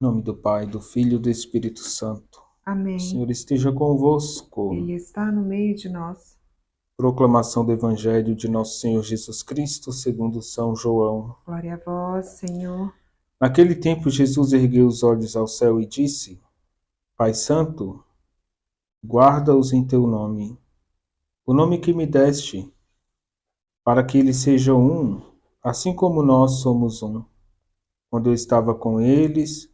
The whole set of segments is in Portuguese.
Em nome do Pai, do Filho e do Espírito Santo. O Amém. Senhor esteja convosco. Ele está no meio de nós. Proclamação do Evangelho de Nosso Senhor Jesus Cristo, segundo São João. Glória a vós, Senhor. Naquele tempo, Jesus ergueu os olhos ao céu e disse: Pai Santo, guarda-os em teu nome, o nome que me deste, para que eles sejam um, assim como nós somos um. Quando eu estava com eles,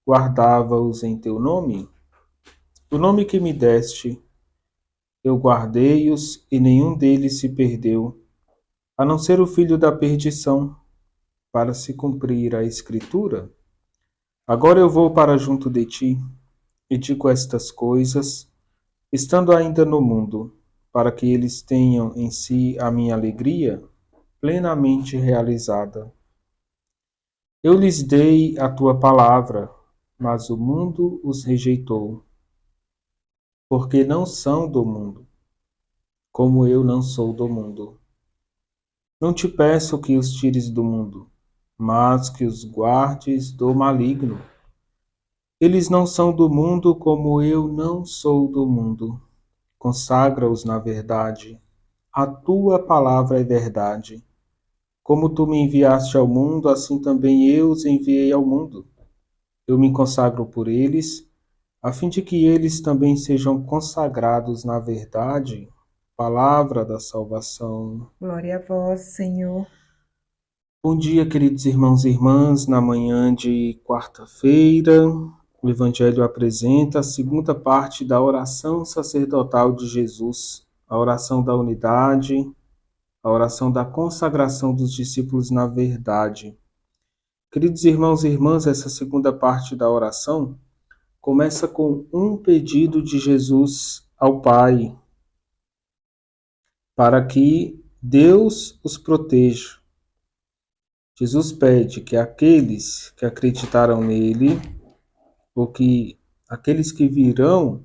guardava-os em teu nome, o nome que me deste. Eu guardei-os e nenhum deles se perdeu, a não ser o filho da perdição, para se cumprir a Escritura. Agora eu vou para junto de ti e digo estas coisas, estando ainda no mundo, para que eles tenham em si a minha alegria plenamente realizada. Eu lhes dei a tua palavra, mas o mundo os rejeitou, porque não são do mundo, como eu não sou do mundo. Não te peço que os tires do mundo, mas que os guardes do maligno. Eles não são do mundo como eu não sou do mundo. Consagra-os na verdade. A tua palavra é verdade. Como tu me enviaste ao mundo, assim também eu os enviei ao mundo. Eu me consagro por eles, a fim de que eles também sejam consagrados na verdade. Palavra da salvação. Glória a vós, Senhor. Bom dia, queridos irmãos e irmãs. Na manhã de quarta-feira, o Evangelho apresenta a segunda parte da oração sacerdotal de Jesus, a oração da unidade, a oração da consagração dos discípulos na verdade. Queridos irmãos e irmãs, essa segunda parte da oração começa com um pedido de Jesus ao Pai, para que Deus os proteja. Jesus pede que aqueles que acreditaram nele, ou que aqueles que virão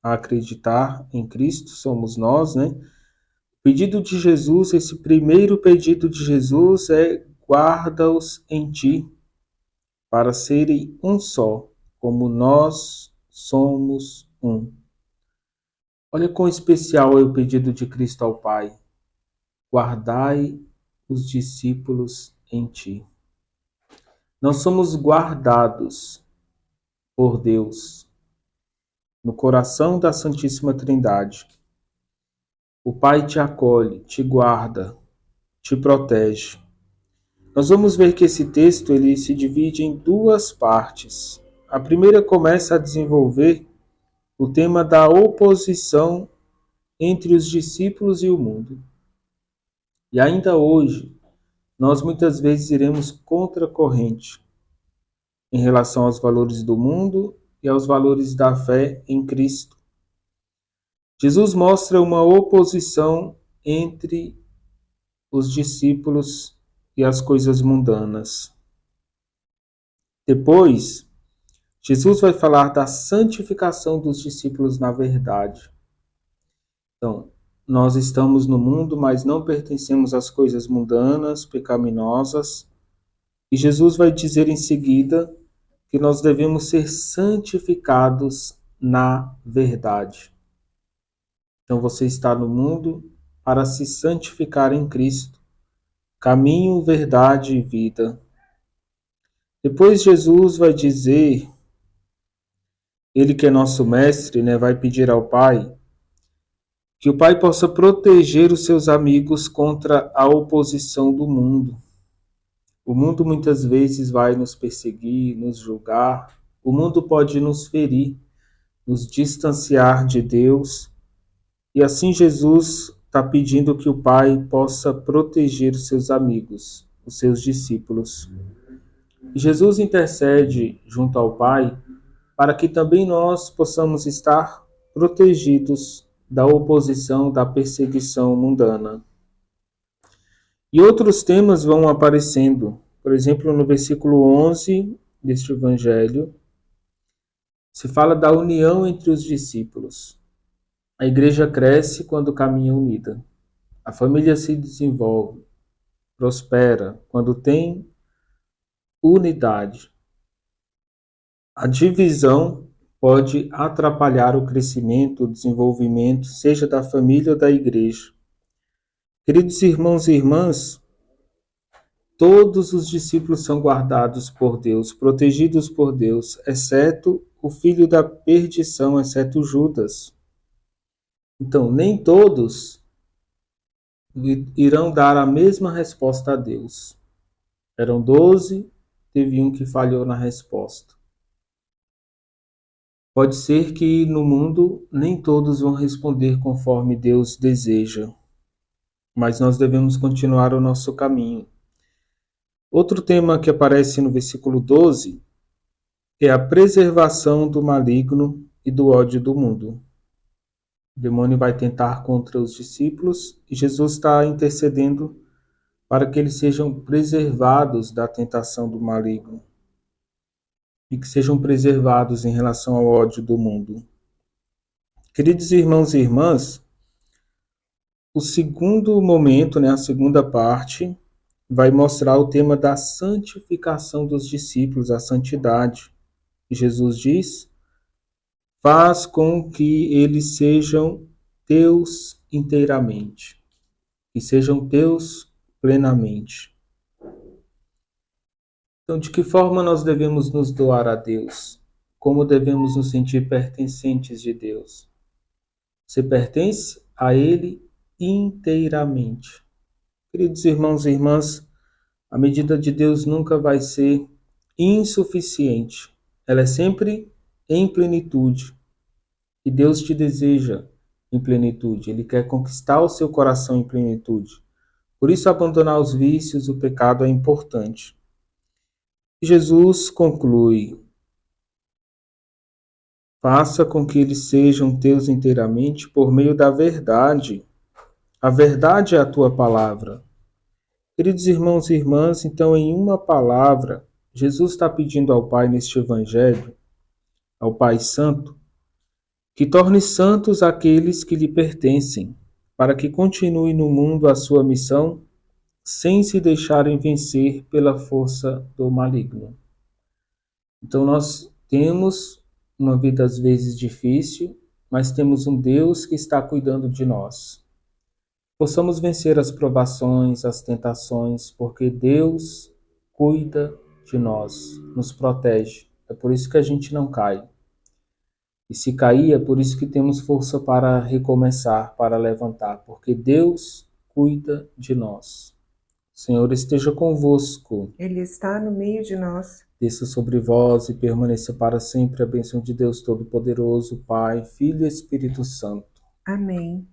a acreditar em Cristo, somos nós, né? O pedido de Jesus, esse primeiro pedido de Jesus é: guarda-os em ti, para serem um só, como nós somos um. Olha quão especial é o pedido de Cristo ao Pai: guardai os discípulos em ti. Nós somos guardados por Deus no coração da Santíssima Trindade. O Pai te acolhe, te guarda, te protege. Nós vamos ver que esse texto ele se divide em duas partes. A primeira começa a desenvolver o tema da oposição entre os discípulos e o mundo. E ainda hoje, nós muitas vezes iremos contra a corrente em relação aos valores do mundo e aos valores da fé em Cristo. Jesus mostra uma oposição entre os discípulos e as coisas mundanas. Depois, Jesus vai falar da santificação dos discípulos na verdade. Então, nós estamos no mundo, mas não pertencemos às coisas mundanas, pecaminosas. E Jesus vai dizer em seguida que nós devemos ser santificados na verdade. Então, você está no mundo para se santificar em Cristo. Caminho, verdade e vida. Depois Jesus vai dizer, ele que é nosso mestre, né, vai pedir ao Pai que o Pai possa proteger os seus amigos contra a oposição do mundo. O mundo muitas vezes vai nos perseguir, nos julgar. O mundo pode nos ferir, nos distanciar de Deus. E assim Jesus está pedindo que o Pai possa proteger os seus amigos, os seus discípulos. E Jesus intercede junto ao Pai para que também nós possamos estar protegidos da oposição, da perseguição mundana. E outros temas vão aparecendo. Por exemplo, no versículo 11 deste Evangelho, se fala da união entre os discípulos. A igreja cresce quando caminha unida. A família se desenvolve, prospera quando tem unidade. A divisão pode atrapalhar o crescimento, o desenvolvimento, seja da família ou da igreja. Queridos irmãos e irmãs, todos os discípulos são guardados por Deus, protegidos por Deus, exceto o filho da perdição, exceto Judas. Então, nem todos irão dar a mesma resposta a Deus. Eram 12, teve um que falhou na resposta. Pode ser que no mundo nem todos vão responder conforme Deus deseja, mas nós devemos continuar o nosso caminho. Outro tema que aparece no versículo 12 é a preservação do maligno e do ódio do mundo. O demônio vai tentar contra os discípulos e Jesus está intercedendo para que eles sejam preservados da tentação do maligno e que sejam preservados em relação ao ódio do mundo. Queridos irmãos e irmãs, o segundo momento, a segunda parte, vai mostrar o tema da santificação dos discípulos, a santidade. E Jesus diz: faz com que eles sejam teus inteiramente, que sejam teus plenamente. Então, de que forma nós devemos nos doar a Deus? Como devemos nos sentir pertencentes de Deus? Você pertence a Ele inteiramente. Queridos irmãos e irmãs, a medida de Deus nunca vai ser insuficiente. Ela é sempre em plenitude. E Deus te deseja em plenitude. Ele quer conquistar o seu coração em plenitude. Por isso, abandonar os vícios, o pecado é importante. Jesus conclui: faça com que eles sejam teus inteiramente por meio da verdade. A verdade é a tua palavra. Queridos irmãos e irmãs, então, em uma palavra, Jesus está pedindo ao Pai neste Evangelho, ao Pai Santo, que torne santos aqueles que lhe pertencem, para que continue no mundo a sua missão, sem se deixarem vencer pela força do maligno. Então nós temos uma vida às vezes difícil, mas temos um Deus que está cuidando de nós. Possamos vencer as provações, as tentações, porque Deus cuida de nós, nos protege. É por isso que a gente não cai. E se cair, é por isso que temos força para recomeçar, para levantar, porque Deus cuida de nós. O Senhor esteja convosco. Ele está no meio de nós. Desça sobre vós e permaneça para sempre a bênção de Deus Todo-Poderoso, Pai, Filho e Espírito Santo. Amém.